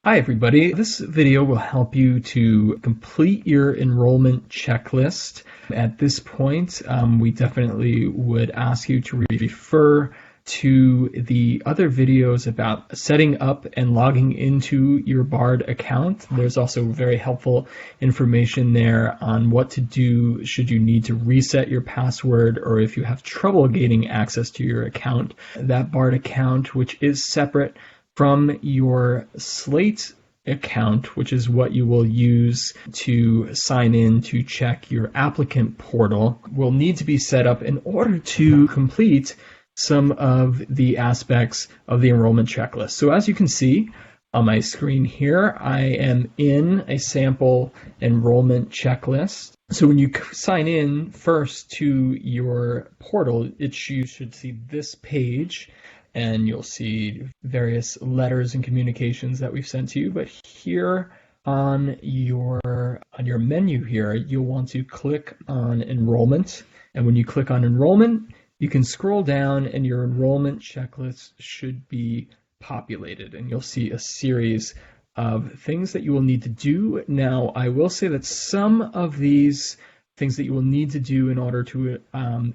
Hi everybody, this video will help you to complete your enrollment checklist. At this point, we definitely would ask you to refer to the other videos about setting up and logging into your BARD account. There's also very helpful information there on what to do should you need to reset your password or if you have trouble gaining access to your account. That BARD account, which is separate from your Slate account, which is what you will use to sign in to check your applicant portal, will need to be set up in order to complete some of the aspects of the enrollment checklist. So as you can see on my screen here, I am in a sample enrollment checklist. So when you sign in first to your portal, you should see this page, and you'll see various letters and communications that we've sent to you. But here on your menu here, you'll want to click on Enrollment. And when you click on Enrollment, you can scroll down and your enrollment checklist should be populated. And you'll see a series of things that you will need to do. Now, I will say that some of these things that you will need to do in order to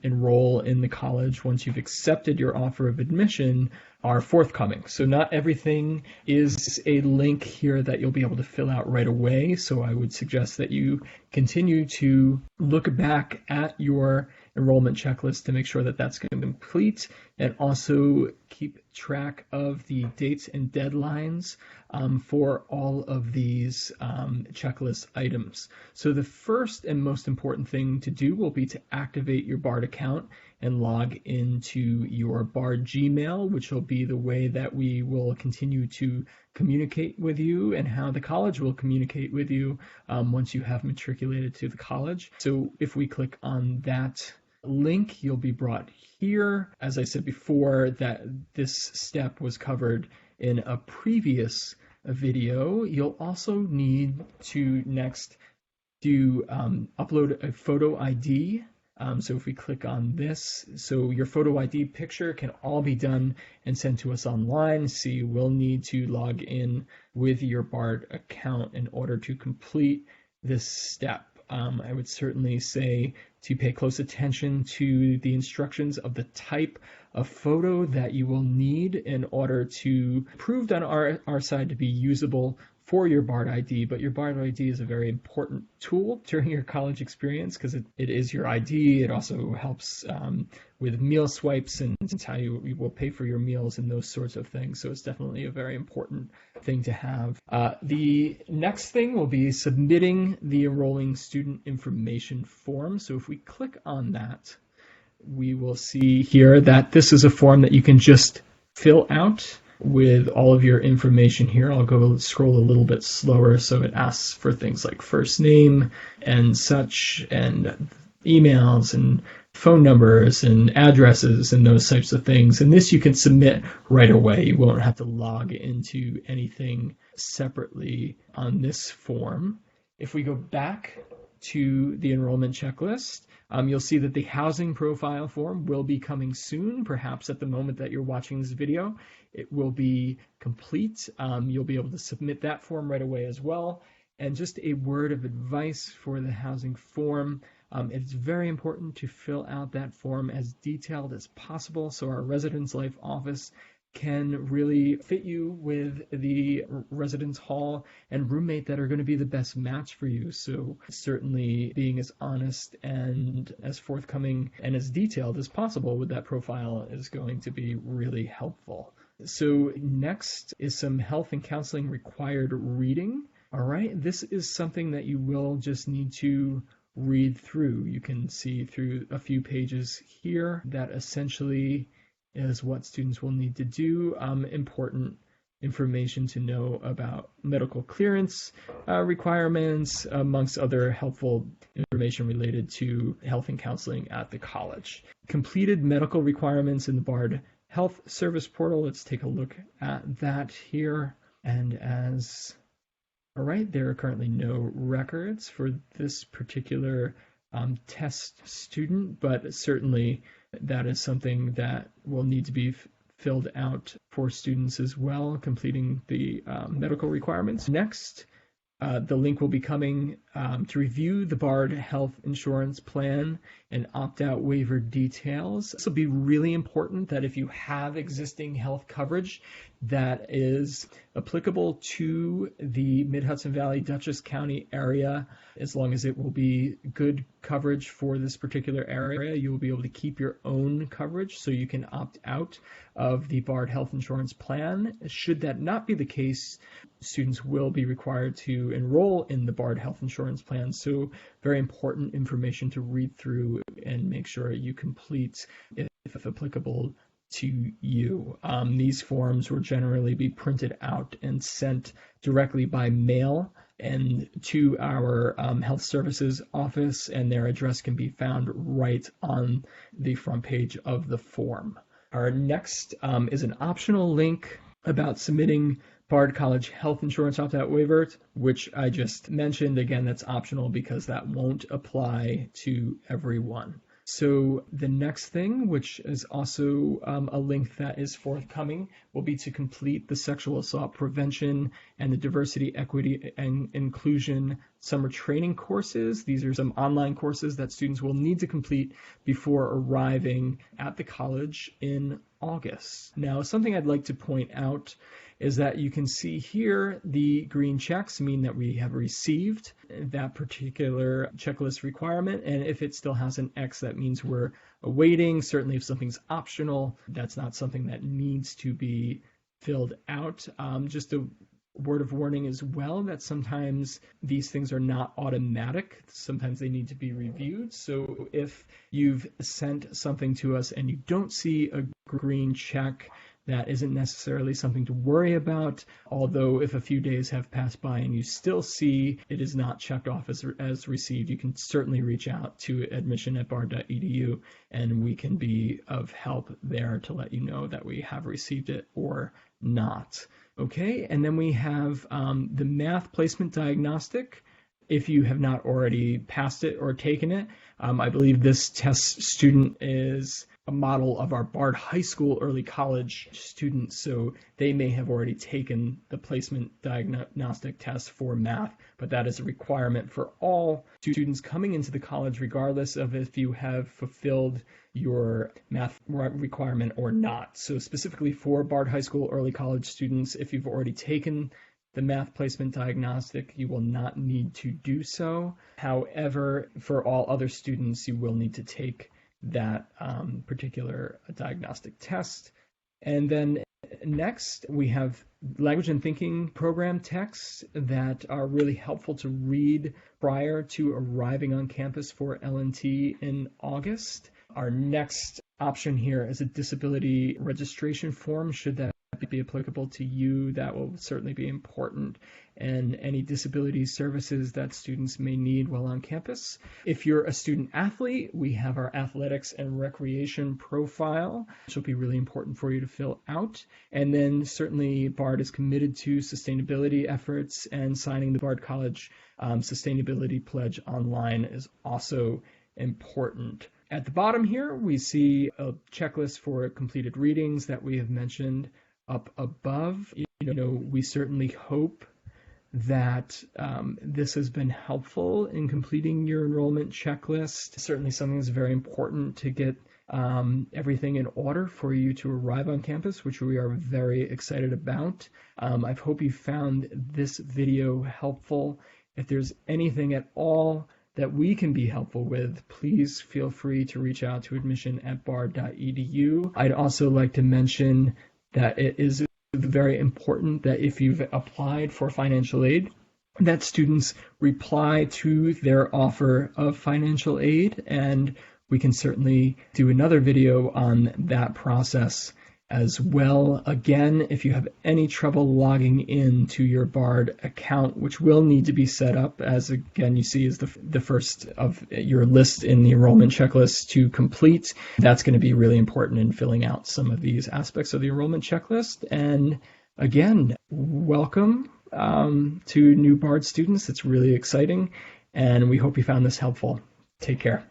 enroll in the college once you've accepted your offer of admission are forthcoming. So not everything is a link here that you'll be able to fill out right away. So I would suggest that you continue to look back at your enrollment checklist to make sure that that's going to complete, and also keep track of the dates and deadlines for all of these checklist items. So the first and most important thing to do will be to activate your BARD account and log into your BARD Gmail, which will be the way that we will continue to communicate with you and how the college will communicate with you once you have matriculated to the college. So if we click on that link, you'll be brought here. As I said before, that this step was covered in a previous video. You'll also need to next do upload a photo ID. So if we click on this, so your photo ID picture can all be done and sent to us online. So you will need to log in with your BARD account in order to complete this step. I would certainly say to pay close attention to the instructions of the type of photo that you will need in order to prove on our side to be usable for your BARD ID. But your BARD ID is a very important tool during your college experience because it is your ID. It also helps with meal swipes and it's how you will pay for your meals and those sorts of things. So it's definitely a very important thing to have. The next thing will be submitting the enrolling student information form. So if we click on that, we will see here that this is a form that you can just fill out with all of your information here. I'll go scroll a little bit slower, so it asks for things like first name and such, and emails and phone numbers and addresses and those types of things. And this you can submit right away. You won't have to log into anything separately on this form. If we go back to the enrollment checklist, you'll see that the housing profile form will be coming soon, perhaps at the moment that you're watching this video. It will be complete. You'll be able to submit that form right away as well. And just a word of advice for the housing form. It's very important to fill out that form as detailed as possible so our Residence Life office can really fit you with the residence hall and roommate that are going to be the best match for you. So certainly being as honest and as forthcoming and as detailed as possible with that profile is going to be really helpful. So next is some health and counseling required reading. All right, this is something that you will just need to read through. You can see through a few pages here that essentially is what students will need to do. Important information to know about medical clearance requirements, amongst other helpful information related to health and counseling at the college. Completed medical requirements in the BARD Health Service Portal. Let's take a look at that here. And all right, there are currently no records for this particular test student, but certainly that is something that will need to be filled out for students as well, completing the medical requirements. Next, the link will be coming to review the BARD health insurance plan and opt-out waiver details. This will be really important that if you have existing health coverage that is applicable to the Mid-Hudson Valley, Dutchess County area, as long as it will be good coverage for this particular area, you will be able to keep your own coverage so you can opt out of the BARD health insurance plan. Should that not be the case, students will be required to enroll in the BARD health insurance plan. So very important information to read through and make sure you complete if applicable to you. These forms will generally be printed out and sent directly by mail and to our health services office, and their address can be found right on the front page of the form. Our next is an optional link about submitting Bard College health insurance opt-out waiver, which I just mentioned. Again, that's optional because that won't apply to everyone. So the next thing, which is also a link that is forthcoming, will be to complete the sexual assault prevention and the diversity, equity, and inclusion summer training courses. These are some online courses that students will need to complete before arriving at the college in August. Now, something I'd like to point out is that you can see here the green checks mean that we have received that particular checklist requirement, and if it still has an X, that means we're awaiting. Certainly if something's optional, that's not something that needs to be filled out. Just a word of warning as well that sometimes these things are not automatic. Sometimes they need to be reviewed. So if you've sent something to us and you don't see a green check, that isn't necessarily something to worry about, although if a few days have passed by and you still see it is not checked off as received, you can certainly reach out to admission@bard.edu and we can be of help there to let you know that we have received it or not. Okay, and then we have the math placement diagnostic. If you have not already passed it or taken it, I believe this test student is a model of our Bard High School early college students, so they may have already taken the placement diagnostic test for math, but that is a requirement for all students coming into the college, regardless of if you have fulfilled your math requirement or not. So specifically for Bard High School early college students, if you've already taken the math placement diagnostic, you will not need to do so. However, for all other students, you will need to take that particular diagnostic test. And then next, we have language and thinking program texts that are really helpful to read prior to arriving on campus for L&T in August. Our next option here is a disability registration form. Should that be applicable to you, that will certainly be important, and any disability services that students may need while on campus. If you're a student athlete, we have our athletics and recreation profile, which will be really important for you to fill out. And then certainly BARD is committed to sustainability efforts, and signing the BARD College Sustainability Pledge online is also important. At the bottom here, we see a checklist for completed readings that we have mentioned up above. We certainly hope that this has been helpful in completing your enrollment checklist. Certainly something that's very important to get everything in order for you to arrive on campus, which we are very excited about. I hope you found this video helpful. If there's anything at all that we can be helpful with, please feel free to reach out to admission@bard.edu. I'd also like to mention that it is very important that if you've applied for financial aid, that students reply to their offer of financial aid, and we can certainly do another video on that process as well. Again, if you have any trouble logging in to your BARD account, which will need to be set up, as again you see is the first of your list in the enrollment checklist to complete, that's going to be really important in filling out some of these aspects of the enrollment checklist. And again, welcome to new BARD students. It's really exciting, and we hope you found this helpful. Take care.